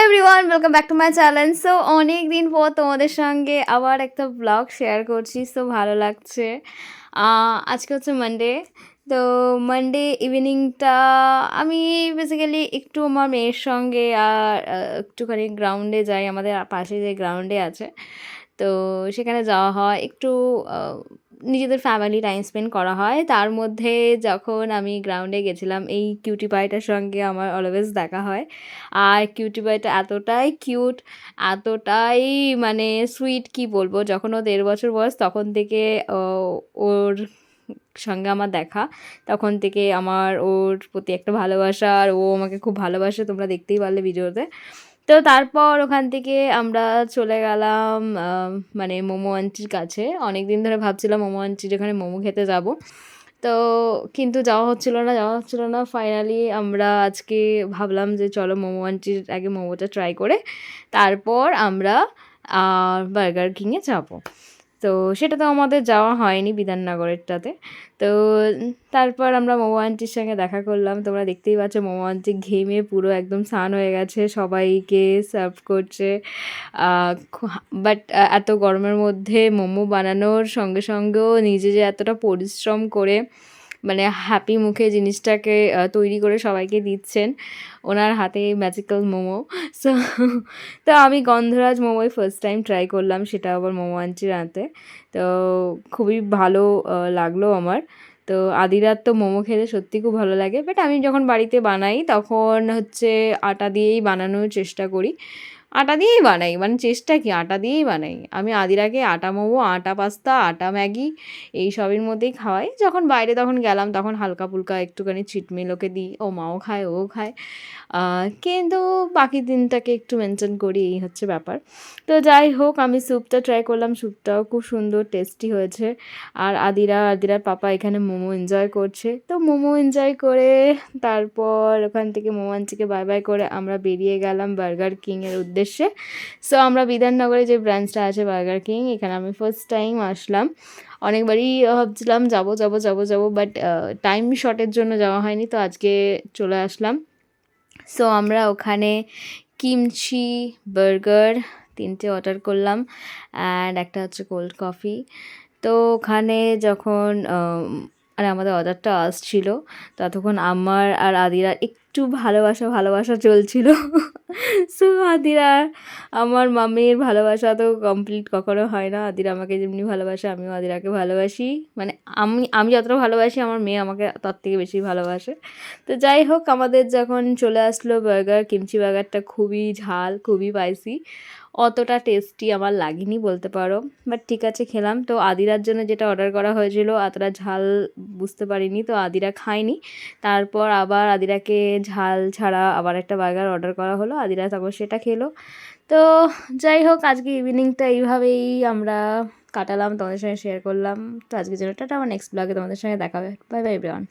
Everyone, welcome back to my channel. So অনেক দিন পর তোমাদের সঙ্গে আবার একটা ব্লগ শেয়ার করছি। সো ভালো লাগছে। আজকে হচ্ছে মানডে। তো মানডে ইভিনিংটা আমি বেসিক্যালি একটু আমার মেয়ের সঙ্গে আর একটুখানি গ্রাউন্ডে যাই। আমাদের পাশে যে গ্রাউন্ডে আছে, তো সেখানে যাওয়া হয় একটু। নিজেদের ফ্যামিলি টাইম স্পেন্ড করা হয়। তার মধ্যে যখন আমি গ্রাউন্ডে গেছিলাম, এই কিউটি পাইটার সঙ্গে আমার অলওয়েজ দেখা হয়। আর কিউটি পাইটা এতটাই কিউট, এতটাই মানে সুইট, কি বলবো। যখন ও 1.5 বছর বয়স তখন থেকে ওর সঙ্গে আমার দেখা, তখন থেকে আমার ওর প্রতি একটা ভালোবাসা, আর ও আমাকে খুব ভালোবাসে, তোমরা দেখতেই পারলে ভিডিওতে। তো তারপর ওখান থেকে আমরা চলে গেলাম মানে মোমো আন্টির কাছে। অনেক দিন ধরে ভাবছিলাম মোমো আন্টির এখানে মোমো খেতে যাব, তো কিন্তু যাওয়া হচ্ছিল না। ফাইনালি আমরা আজকে ভাবলাম যে চলো মোমো আন্টির আগে মোমোটা ট্রাই করে তারপর আমরা বার্গার কিংয়ে যাবো। তো সেটা তো আমাদের যাওয়া হয়নি বিধাননগরেরটাতে। তো তারপর আমরা মোমো আন্টির সঙ্গে দেখা করলাম। তোমরা দেখতেই পাচ্ছ মোমো আন্টি ঘেমে পুরো একদম স্নান হয়ে গেছে, সবাইকে সার্ভ করছে। বাট এত গরমের মধ্যে মোমো বানানোর সঙ্গে সঙ্গেও নিজে যে এতটা পরিশ্রম করে মানে হ্যাপি মুখে জিনিসটাকে তৈরি করে সবাইকে দিচ্ছেন, ওনার হাতে ম্যাজিক্যাল মোমো। সো তো আমি গন্ধরাজ মোমোই ফার্স্ট টাইম ট্রাই করলাম, সেটা আবার মোমো আন্টির হাতে। তো খুবই ভালো লাগলো আমার। তো আদিরার তো মোমো খেতে সত্যি খুব ভালো লাগে, বাট আমি যখন বাড়িতে বানাই তখন হচ্ছে আটা দিয়েই বানানোর চেষ্টা করি। আটা দিয়েই বানাই, মানে চেষ্টা কি, আটা দিয়েই বানাই। আমি আদিরাকে আটা মোমো, আটা পাস্তা, আটা ম্যাগি এই সবের মধ্যেই খাওয়াই। যখন বাইরে তখন গেলাম তখন হালকা ফুলকা একটুখানি চিটমিল ওকে দিই, ও মাও খায়, ও খায়। কিন্তু বাকি দিনটাকে একটু মেনটেন করি, এই হচ্ছে ব্যাপার। তো যাই হোক, আমি স্যুপটা ট্রাই করলাম, স্যুপটাও খুব সুন্দর টেস্টি হয়েছে। আর আদিরার পাপা এখানে মোমো এনজয় করছে। তো মোমো এনজয় করে তারপর ওখান থেকে মোমো আন্টিকে বাই বাই করে আমরা বেরিয়ে গেলাম বার্গার কিংয়ের উদ্দেশ্যে। সো আমরা বিধাননগরে যে ব্রাঞ্চটা আছে বার্গার কিং, এখানে আমি ফার্স্ট টাইম আসলাম। অনেকবারই ভাবছিলাম যাবো, বাট টাইম শর্টের জন্য যাওয়া হয়নি, তো আজকে চলে আসলাম। সো আমরা ওখানে কিমচি বার্গার 3টে অর্ডার করলাম, অ্যান্ড একটা হচ্ছে কোল্ড কফি। তো ওখানে যখন মানে আমাদের অর্ডারটা আসছিল, ততক্ষণ আমার আর আদিরার একটু ভালোবাসা চলছিল। সো আদিরার আমার মাম্মির ভালোবাসা তো কমপ্লিট কখনো হয় না। আদিরা আমাকে যেমনি ভালোবাসে, আমিও আদিরাকে ভালোবাসি। মানে আমি যতটা ভালোবাসি, আমার মেয়ে আমাকে তার থেকে বেশি ভালোবাসে। তো যাই হোক, আমাদের যখন চলে আসলো বার্গার, কিমচি বার্গারটা খুবই ঝাল, খুবই স্পাইসি, অতটা টেস্টি আমার লাগেনি বলতে পারো। বাট ঠিক আছে, খেলাম। তো আদিরার জন্য যেটা অর্ডার করা হয়েছিল অতটা ঝাল বুঝতে পারিনি, তো আদিরা খায়নি। তারপর আবার আদিরাকে ঝাল ছাড়া আবার একটা বার্গার অর্ডার করা হলো, আদিরা তখন সেটা খেলো। তো যাই হোক, আজকে ইভিনিংটা এইভাবেই আমরা কাটালাম, তোমাদের সঙ্গে শেয়ার করলাম। তো আজকের জন্য টাটা, আমার নেক্সট ব্লগে তোমাদের সঙ্গে দেখা হবে। Bye bye everyone.